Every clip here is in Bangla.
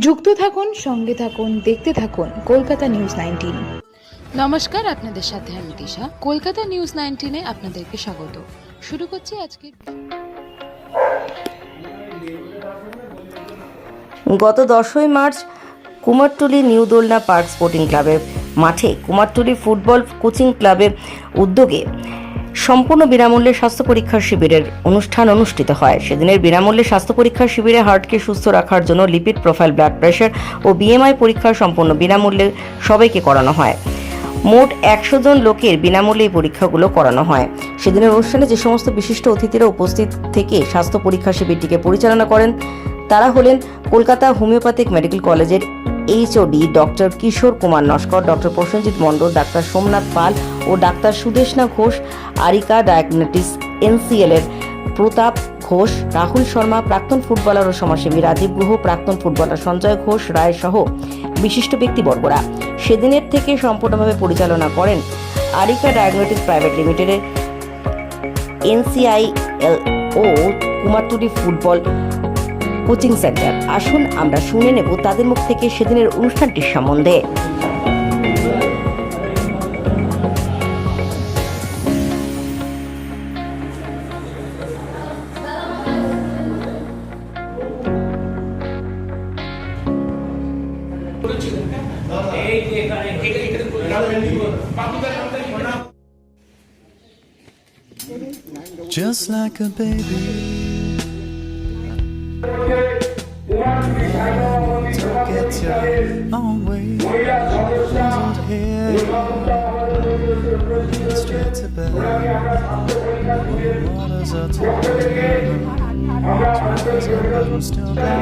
যুক্ত থাকুন, সঙ্গে থাকুন, দেখতে থাকুন কলকাতা নিউজ 19। নমস্কার, আপনাদের সাথে আমি দিশা। কলকাতা নিউজ 19-এ আপনাদেরকে স্বাগত। শুরু করছি আজকে। গত 10ই মার্চ কুমারটুলি নিউ দোলনা পার্ক স্পোর্টিং ক্লাবের মাঠে কুমারটুলি ফুটবল কোচিং ক্লাবের উদ্যোগে সম্পূর্ণ বিনামূল্যে স্বাস্থ্য পরীক্ষার শিবিরের অনুষ্ঠান অনুষ্ঠিত হয়। সেদিনের বিনামূল্যে স্বাস্থ্য পরীক্ষার শিবিরে হার্টকে সুস্থ রাখার জন্য লিপিড প্রোফাইল, ব্লাড প্রেশার ও বিএমআই পরীক্ষা সম্পূর্ণ বিনামূল্যে সবাইকে করানো হয়। মোট 100 জন লোকের বিনামূল্যে এই পরীক্ষাগুলো করানো হয়। সেদিনের অনুষ্ঠানে যে সমস্ত বিশিষ্ট অতিথিরা উপস্থিত থেকে স্বাস্থ্য পরীক্ষা শিবিরটিকে পরিচালনা করেন তারা হলেন কলকাতা হোমিওপ্যাথিক মেডিকেল কলেজের HOD doctor Kishore Kumar Naskar, doctor Prosenjit Mondal, ডাক্তার সোমনাথ পাল ও ডাক্তার Sudeshna Ghosh, Arika diagnostics NCL এর প্রতাপ ঘোষ, রাহুল শর্মা, প্রাক্তন ফুটবলার ও সমাজসেবী রাজীব গুহ, প্রাক্তন ফুটবলার সঞ্জয় ঘোষ রায় সহ বিশিষ্ট ব্যক্তিবর্গরা সেদিনের থেকে সম্পূর্ণভাবে পরিচালনা করেন আরিকা ডায়াগনস্টিক্স প্রাইভেট লিমিটেডের এনসিআইএল ও কুমারটুলি ফুটবল কোচিং সেন্টার। আসুন আমরা শুনে নেব তাদের মুখ থেকে সেদিনের অনুষ্ঠানটির সম্বন্ধে। Just like a baby, to get your own way, hold here, straight to bed, waters are turning, I'm still down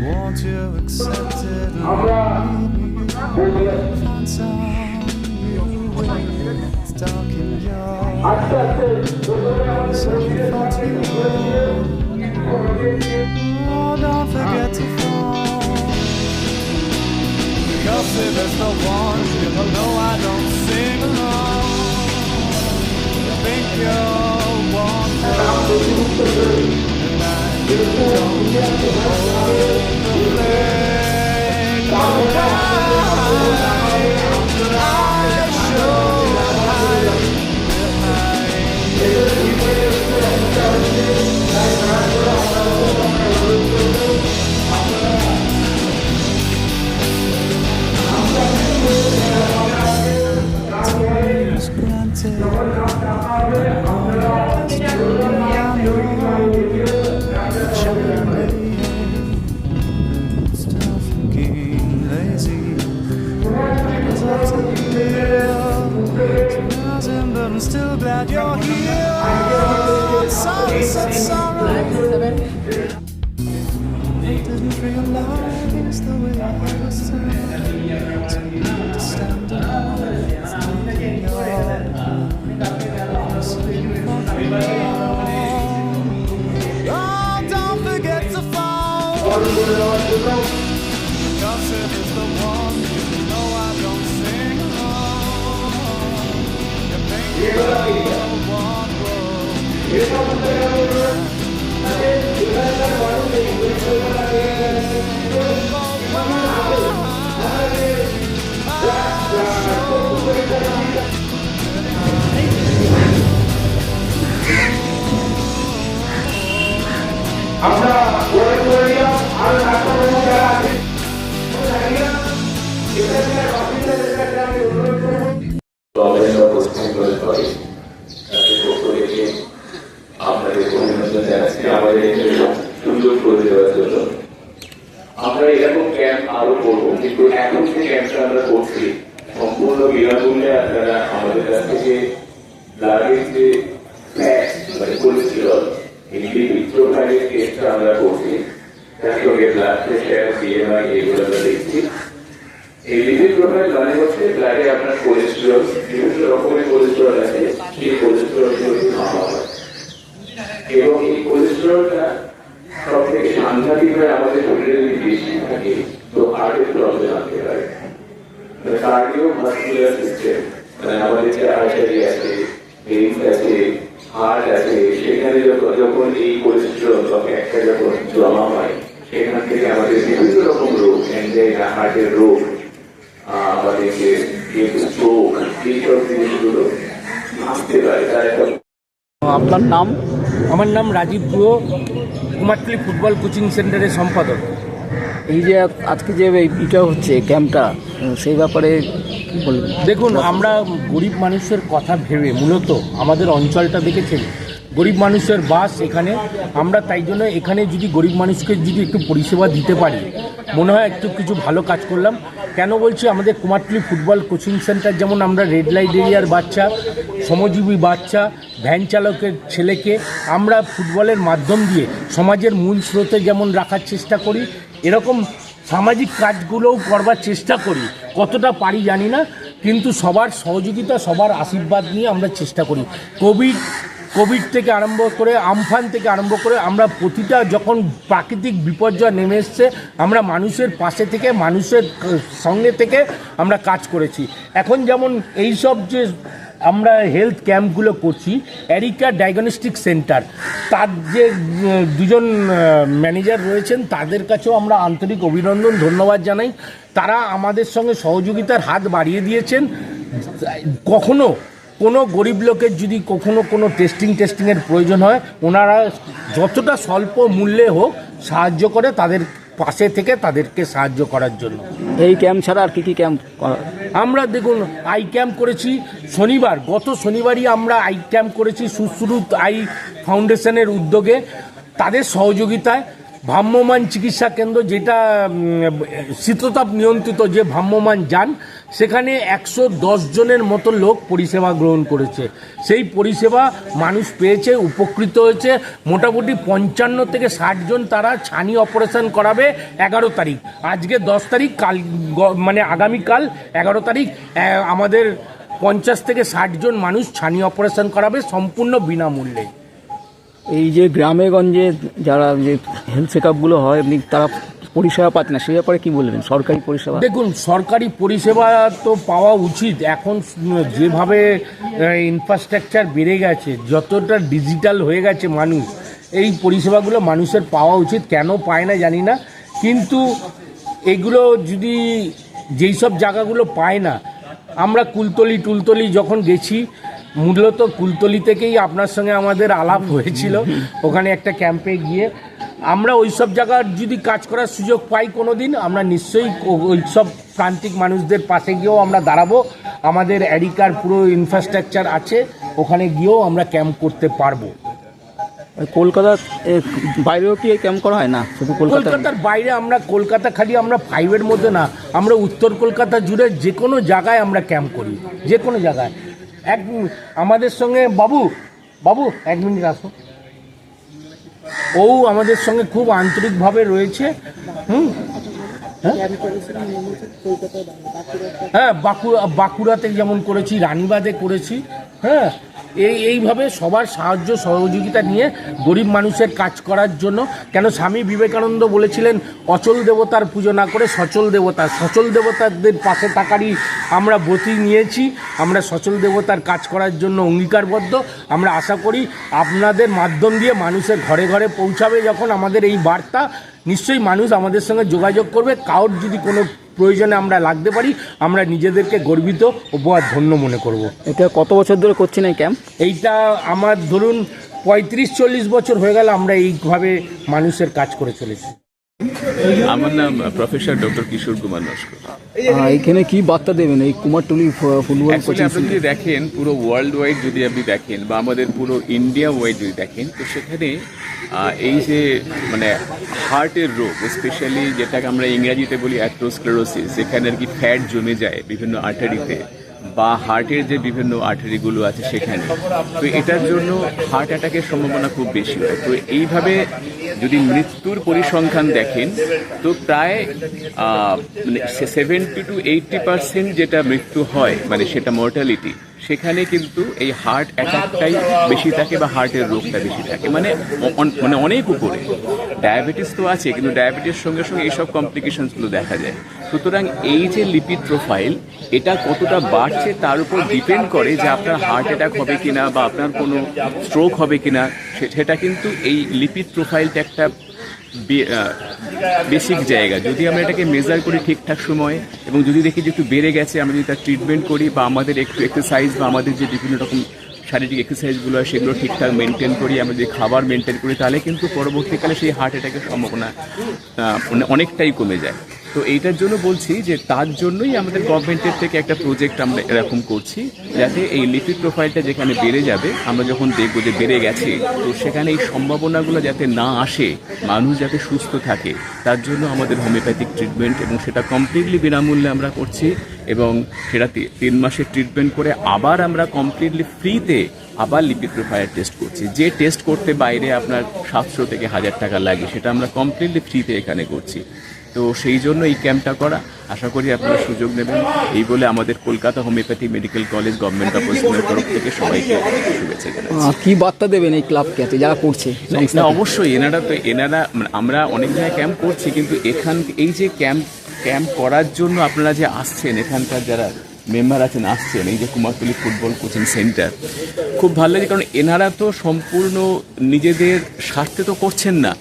won't you accept it and find some stuck in your oh, don't forget to fall, because if there's no one, you'll know I don't sing along. I think you'll walk through and I don't hold the flame. I show I'm still glad you're here. Sunset's alright. Didn't realize the way I was to stand alone. Oh, don't forget to fall, because if it's the one, you know I don't sing along. You think you'll walk আমরা ওই করিয়া আর ডাক্তার বাবু যারা আছে আমরা এরকম ক্যাম্প আরো করবো, কিন্তু এখন যে ক্যাম্পটা আমরা করছি সম্পূর্ণ বিনামূল্যে আপনারা আমাদের কাছ থেকে ব্লাডের যে ফ্যাট মানে কোলেস্টেরল এই লিপিড প্রোফাইলের টেস্টটা আমরা করছি, তার সঙ্গে ব্লাড প্রেশার, বিএমআই এগুলো আমরা দেখছি। এই লিপিড প্রোফাইল মানে হচ্ছে ব্লাডে আপনার কোলেস্টেরল, বিভিন্ন রকমের কোলেস্টেরল আছে, সেই কোলেস্টেরল মাপা হয় এবং এই কোলেস্টেরলটা সব থেকে সাংঘাতিকভাবে আমাদের শরীরে যদি বেশি থাকে তো হার্টের প্রবলেম আসতে পারে। কার্ডিওভাস্কুলার সিস্টেম মানে আমাদের যে আর্টারি আছে, ভেন্স আছে, হার্ট আছে, সেখানে যখন এই কোলেস্টেরল একটা যখন জমা হয়, সেখান থেকে আমাদের বিভিন্ন রকম রোগ, অ্যাংজাইনা, হার্টের রোগ, আমাদের যে স্ট্রোক, এইসব জিনিসগুলো আসতে পারে। তার একটা আপনার নাম? আমার নাম রাজীব গুহ, কুমারটুলি ফুটবল কোচিং সেন্টারের সম্পাদক। এই যে আজকে যে এটা হচ্ছে ক্যাম্পটা, সেই ব্যাপারে কি বলবেন? দেখুন, আমরা গরিব মানুষের কথা ভেবে মূলত আমাদের অঞ্চলটা দেখেছেন, গরিব মানুষের বাস এখানে, আমরা তাই জন্য এখানে যদি গরিব মানুষকে যদি একটু পরিষেবা দিতে পারি, মনে হয় একটু কিছু ভালো কাজ করলাম। কেন বলছি, আমাদের কুমারটুলি ফুটবল কোচিং সেন্টার যেমন আমরা রেড লাইট এরিয়ার বাচ্চা, শ্রমজীবী বাচ্চা, ভ্যান চালকের ছেলেকে আমরা ফুটবলের মাধ্যম দিয়ে সমাজের মূল স্রোতে যেমন রাখার চেষ্টা করি, এরকম সামাজিক কাজগুলোও করবার চেষ্টা করি। কতটা পারি জানি না, কিন্তু সবার সহযোগিতা, সবার আশীর্বাদ নিয়ে আমরা চেষ্টা করি। কোভিড থেকে আরম্ভ করে, আমফান থেকে আরম্ভ করে, আমরা প্রতিটা যখন প্রাকৃতিক বিপর্যয় নেমে এসছে, আমরা মানুষের পাশে থেকে, মানুষের সঙ্গে থেকে আমরা কাজ করেছি। এখন যেমন এই সব যে আমরা হেলথ ক্যাম্পগুলো করছি, এরিকা ডায়াগনস্টিক সেন্টার, তার যে দুজন ম্যানেজার রয়েছেন, তাদের কাছেও আমরা আন্তরিক অভিনন্দন, ধন্যবাদ জানাই। তারা আমাদের সঙ্গে সহযোগিতার হাত বাড়িয়ে দিয়েছেন। কখনো কোনো গরিব লোকের যদি কখনো কোনো টেস্টিংয়ের প্রয়োজন হয়, ওনারা যতটা স্বল্প মূল্যে হোক সাহায্য করে, তাদের পাশে থেকে তাদেরকে সাহায্য করার জন্য। এই ক্যাম্প ছাড়া আর কি ক্যাম্প করা? আমরা দেখুন, আই ক্যাম্প করেছি গত শনিবারই আমরা আই ক্যাম্প করেছি সুশ্রুত আই ফাউন্ডেশনের উদ্যোগে, তাদের সহযোগিতায়। ভ্রাম্যমাণ চিকিৎসা কেন্দ্র, যেটা শীততাপ নিয়ন্ত্রিত যে ভ্রাম্যমাণ যান, সেখানে 110 জনের মতো লোক পরিষেবা গ্রহণ করেছে। সেই পরিষেবা মানুষ পেয়েছে, উপকৃত হয়েছে। মোটামুটি 55 থেকে 60 জন তারা ছানি অপারেশন করাবে 11 তারিখ। আজকে 10 তারিখ, কাল মানে আগামীকাল 11 তারিখ আমাদের 50 থেকে 60 জন মানুষ ছানি অপারেশন করাবে সম্পূর্ণ বিনামূল্যে। এই যে গ্রামে গঞ্জে যারা যে হেলথ চেক আপগুলো হয়, আপনি তারা পরিষেবা পাচ্ছে না, সেই ব্যাপারে কী বলবেন? সরকারি পরিষেবা, দেখুন, সরকারি পরিষেবা তো পাওয়া উচিত। এখন যেভাবে ইনফ্রাস্ট্রাকচার বেড়ে গেছে, যতটা ডিজিটাল হয়ে গেছে মানুষ, এই পরিষেবাগুলো মানুষের পাওয়া উচিত। কেন পায় না জানি না, কিন্তু এগুলো যদি যেই সব জায়গাগুলো পায় না, আমরা কুলতলি যখন গেছি, মূলত কুলতলি থেকেই আপনার সঙ্গে আমাদের আলাপ হয়েছিল। ওখানে একটা ক্যাম্পে গিয়ে আমরা ওই সব জায়গার যদি কাজ করার সুযোগ পাই কোনো দিন, আমরা নিশ্চয়ই ওই সব প্রান্তিক মানুষদের পাশে গিয়েও আমরা দাঁড়াবো। আমাদের এরিকার পুরো ইনফ্রাস্ট্রাকচার আছে, ওখানে গিয়েও আমরা ক্যাম্প করতে পারবো। কলকাতার বাইরেও কি এই ক্যাম্প করা হয় না? শুধু কলকাতার বাইরে আমরা, কলকাতা খালি আমরা 5-এর মধ্যে না, আমরা উত্তর কলকাতা জুড়ে যে কোনো জায়গায় আমরা ক্যাম্প করি, যে কোনো জায়গায়। আমাদের সঙ্গে বাবু 1 মিনিট আসো, ও আমাদের সঙ্গে খুব আন্তরিকভাবে রয়েছে। হ্যাঁ, বাঁকুড়াতে যেমন করেছি, রানীবাঁধে করেছি। হ্যাঁ, এইভাবে সবার সাহায্য সহযোগিতা নিয়ে গরিব মানুষের কাজ করার জন্য। কেন স্বামী বিবেকানন্দ বলেছিলেন, অচল দেবতার পুজো না করে সচল দেবতাদের পাশে থাকারই আমরা ব্রতী নিয়েছি। আমরা সচল দেবতার কাজ করার জন্য অঙ্গীকারবদ্ধ। আমরা আশা করি আপনাদের মাধ্যম দিয়ে মানুষের ঘরে ঘরে পৌঁছাবে যখন আমাদের এই বার্তা, নিশ্চয়ই মানুষ আমাদের সঙ্গে যোগাযোগ করবে। কারোর যদি কোনো প্রয়োজনে আমরা লাগতে পারি, আমরা নিজেদেরকে গর্বিত ও ধন্য মনে করব। এটা কত বছর ধরে করছেন এই ক্যাম্প? এইটা আমার ধরুন 35-40 বছর হয়ে গেল আমরা এইভাবে মানুষের কাজ করে চলেছি। আমার নাম প্রফেসর ডক্টর কিশোর কুমার নস্কর। এইখানে কি বার্তা দেবেন এই কুমারটুলি ফুটবল কোচিং? আপনি যদি দেখেন পুরো ওয়ার্ল্ড ওয়াইড, যদি আপনি দেখেন বা আমাদের পুরো ইন্ডিয়া ওয়াইড যদি দেখেন, তো সেখানে এই যে মানে হার্টের রোগ, স্পেশালি যেটাকে আমরা ইংরাজিতে বলি অ্যাথেরোস্ক্লেরোসিস, যেখানে আর কি ফ্যাট জমে যায় বিভিন্ন আর্টারিতে বা হার্টের যে বিভিন্ন আর্টারিগুলো আছে সেখানে, তো এটার জন্য হার্ট অ্যাটাকের সম্ভাবনা খুব বেশি হয়। তো এইভাবে যদি মৃত্যুর পরিসংখ্যান দেখেন, তো প্রায় 70 to 80% যেটা মৃত্যু হয়, মানে সেটা মর্টালিটি, সেখানে কিন্তু এই হার্ট অ্যাটাকটাই বেশি থাকে বা হার্টের রোগটা বেশি থাকে, মানে মানে অনেক উপরে। ডায়াবেটিস তো আছে, কিন্তু ডায়াবেটিস সঙ্গে সঙ্গে এইসব কমপ্লিকেশনসগুলো দেখা যায়। সুতরাং এই যে লিপিড প্রোফাইল, এটা কতটা বাড়ছে তার উপর ডিপেন্ড করে যে আপনার হার্ট অ্যাটাক হবে কিনা বা আপনার কোনো স্ট্রোক হবে কিনা। সেটা কিন্তু এই লিপিড প্রোফাইলটা একটা বেসিক জায়গা। যদি আমরা এটাকে মেজার করি ঠিকঠাক সময়ে এবং যদি দেখি যে একটু বেড়ে গেছে, আমরা যদি তার ট্রিটমেন্ট করি বা আমাদের একটু এক্সারসাইজ বা আমাদের যে বিভিন্ন রকম শারীরিক এক্সারসাইজগুলো হয় সেগুলো ঠিকঠাক মেনটেন করি, আমরা যদি খাবার মেনটেন করি, তাহলে কিন্তু পরবর্তীকালে সেই হার্ট অ্যাটাকের সম্ভাবনা অনেকটাই কমে যায়। তো এইটার জন্য বলছি যে তার জন্যই আমাদের গভর্নমেন্টের থেকে একটা প্রজেক্ট আমরা এরকম করছি, যাতে এই লিপিড প্রোফাইলটা যেখানে বেড়ে যাবে, আমরা যখন দেখবো যে বেড়ে গেছে, তো সেখানে এই সম্ভাবনাগুলো যাতে না আসে, মানুষ যাতে সুস্থ থাকে, তার জন্য আমাদের হোমিওপ্যাথিক ট্রিটমেন্ট, এবং সেটা কমপ্লিটলি বিনামূল্যে আমরা করছি। এবং সেটা 3 মাসের ট্রিটমেন্ট করে আবার আমরা কমপ্লিটলি ফ্রিতে আবার লিপিড প্রোফাইল টেস্ট করছি। যে টেস্ট করতে বাইরে আপনার 700 থেকে 1000 টাকা লাগে, সেটা আমরা কমপ্লিটলি ফ্রিতে এখানে করছি। তো সেই জন্য এই ক্যাম্পটা করা, আশা করি আপনারা সুযোগ নেবেন। এই বলে আমাদের Kolkata homeopathy medical college government of West বেঙ্গলের তরফ থেকে সবাইকে শুভেচ্ছা জানাচ্ছি। কি বার্তা দেবেন এই ক্লাবকে যারা করছে? না, অবশ্যই এনারা আমরা অনেক জায়গায় ক্যাম্প করছি, কিন্তু এই যে ক্যাম্প করার জন্য আপনারা যে আসছেন, এখানকার যারা মেম্বার আছেন আসছেন, এই যে কুমারটুলি ফুটবল কোচিং সেন্টার, খুব ভালো লাগে। কারণ এনারা তো সম্পূর্ণ নিজেদের স্বার্থে তো করছেন না,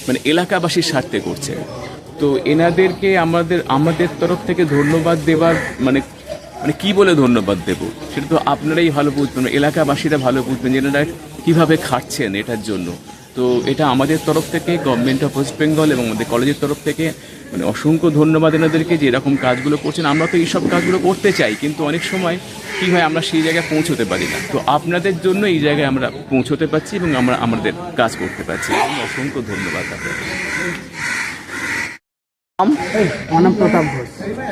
মানে এলাকাবাসীর স্বার্থে করছেন। তো এনাদেরকে আমাদের তরফ থেকে ধন্যবাদ দেবার মানে কি বলে ধন্যবাদ দেব, সেটা তো আপনারাই ভালো বুঝবেন, এলাকাবাসীরা ভালো বুঝবেন যে এনারা কীভাবে খাটছেন এটার জন্য। তো এটা আমাদের তরফ থেকে, গভর্নমেন্ট অফ ওয়েস্ট বেঙ্গল এবং আমাদের কলেজের তরফ থেকে মানে অসংখ্য ধন্যবাদ এনাদেরকে যে এরকম কাজগুলো করছেন। আমরা তো এইসব কাজগুলো করতে চাই, কিন্তু অনেক সময় কী হয়, আমরা সেই জায়গায় পৌঁছতে পারি না। তো আপনাদের জন্য এই জায়গায় আমরা পৌঁছতে পারছি এবং আমরা আমাদের কাজ করতে পারছি। অসংখ্য ধন্যবাদ আপনাদের। অনাম প্রতাপ ঘোষ।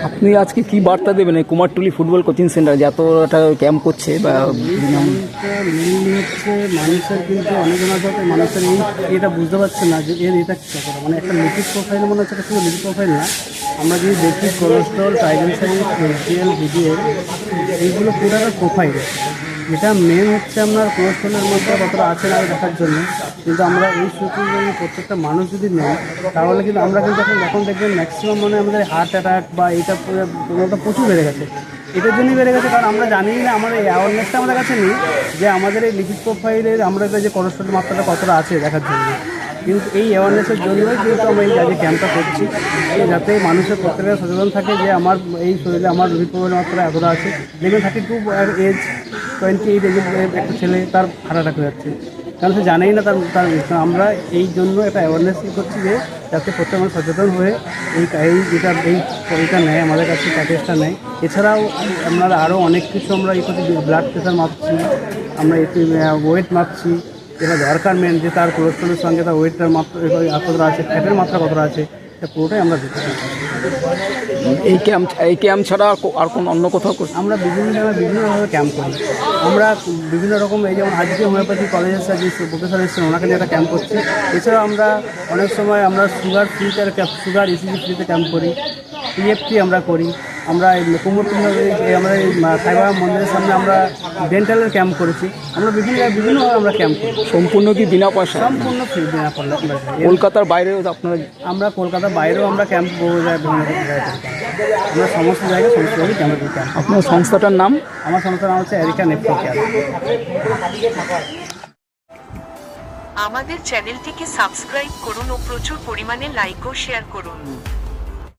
আপনি আজকে কি বার্তা দেবেন এই কুমারটুলি ফুটবল কোচিং সেন্টার যে এতটা ক্যাম্প করছে? বা মেনলি হচ্ছে মানুষের কিন্তু অনেকজন আছে মানুষের এটা বুঝতে পারছে না যে এটা কতটা, মানে একটা লিপিড প্রোফাইল মনে হচ্ছে, শুধু লিপিড প্রোফাইল না, আমরা যদি দেখি কোলেস্ট্রল, ট্রাইগ্লিসারাইড, এলডিএল, ভিডিএল, এইগুলো পুরো একটা প্রোফাইল। এটা মেন হচ্ছে আপনার কোলেস্ট্রলের মধ্যে কতটা আছে না দেখার জন্য। কিন্তু আমরা এই সূত্রে যদি প্রত্যেকটা মানুষ যদি নেই, তাহলে কিন্তু আমরা কিন্তু এখন দেখবেন ম্যাক্সিমাম মানে আমাদের হার্ট অ্যাটাক বা এইটা প্রচুর বেড়ে গেছে। এটার জন্যই বেড়ে গেছে কারণ আমরা জানি না, আমাদের এই অ্যাওয়ারনেসটা আমাদের কাছে নেই যে আমাদের এই লিপিড প্রোফাইলের আমরা যে কোলেস্ট্রলের মাত্রাটা কতটা আছে দেখার জন্য। কিন্তু এই অ্যাওয়ারনেসের জন্যই কিন্তু আমরা এই যে ক্যাম্পটা করছি, যাতে মানুষের প্রত্যেকের সচেতন থাকে যে আমার এই শরীরে আমার লিপিড প্রোফাইলের মাত্রা এতটা আছে। দেখবেন 32 এজ 28 এজের একটা ছেলে তার হার্ট অ্যাটাক হয়ে যাচ্ছে, কারণ সে জানেই না তার আমরা এই জন্য একটা অ্যাওয়ারনেস করছি যে যাতে প্রত্যেক মানুষ সচেতন হয়ে এইটা নেয়, আমাদের কাছে প্যাকেজটা নেয়। এছাড়াও আমরা আরও অনেক কিছু আমরা এই করছি, ব্লাড প্রেশার মাপছি, আমরা ওয়েট মাপছি, যেটা দরকার মেন যে তার কোলেস্ট্রলের সঙ্গে তার ওয়েটটার মাত্রা কতটা আছে, ফ্যাটের মাত্রা কতটা আছে, এটা পুরোটাই আমরা দিতে পারি। এই ক্যাম্প ছাড়া আর কোন অন্য কোথাও আমরা বিভিন্ন জায়গায় বিভিন্নভাবে ক্যাম্প করি। আমরা বিভিন্ন রকম, এই যেমন আজকে হোমিওপ্যাথি কলেজের যে প্রফেসর এসেছেন ওনাকে নিয়ে একটা ক্যাম্প করছি। এছাড়াও আমরা অনেক সময় আমরা সুগার ফ্রিতে সুগার ইসিজি ফ্রিতে ক্যাম্প করি, পিএফটি আমরা করি। আমরা কুমোরটুলি আমরা সাইবাবা মন্দিরের সামনে আমরা ডেন্টালের ক্যাম্প করেছি। আমরা বিভিন্নভাবে আমরা ক্যাম্প করি। সম্পূর্ণ কি বিনা পয়সা? সম্পূর্ণ ফ্রি, বিনা পয়সা। কলকাতার বাইরেও আপনারা? আমরা কলকাতার বাইরেও আমরা ক্যাম্প বিভিন্ন জায়গায় আমরা সমস্ত জায়গায় ক্যাম্প করি। আপনার সংস্থাটার নাম? আমার সংস্থার নাম হচ্ছে এরিকা নেফ্রো কেয়ার। আমাদের চ্যানেলটিকে সাবস্ক্রাইব করুন ও প্রচুর পরিমাণে লাইক ও শেয়ার করুন।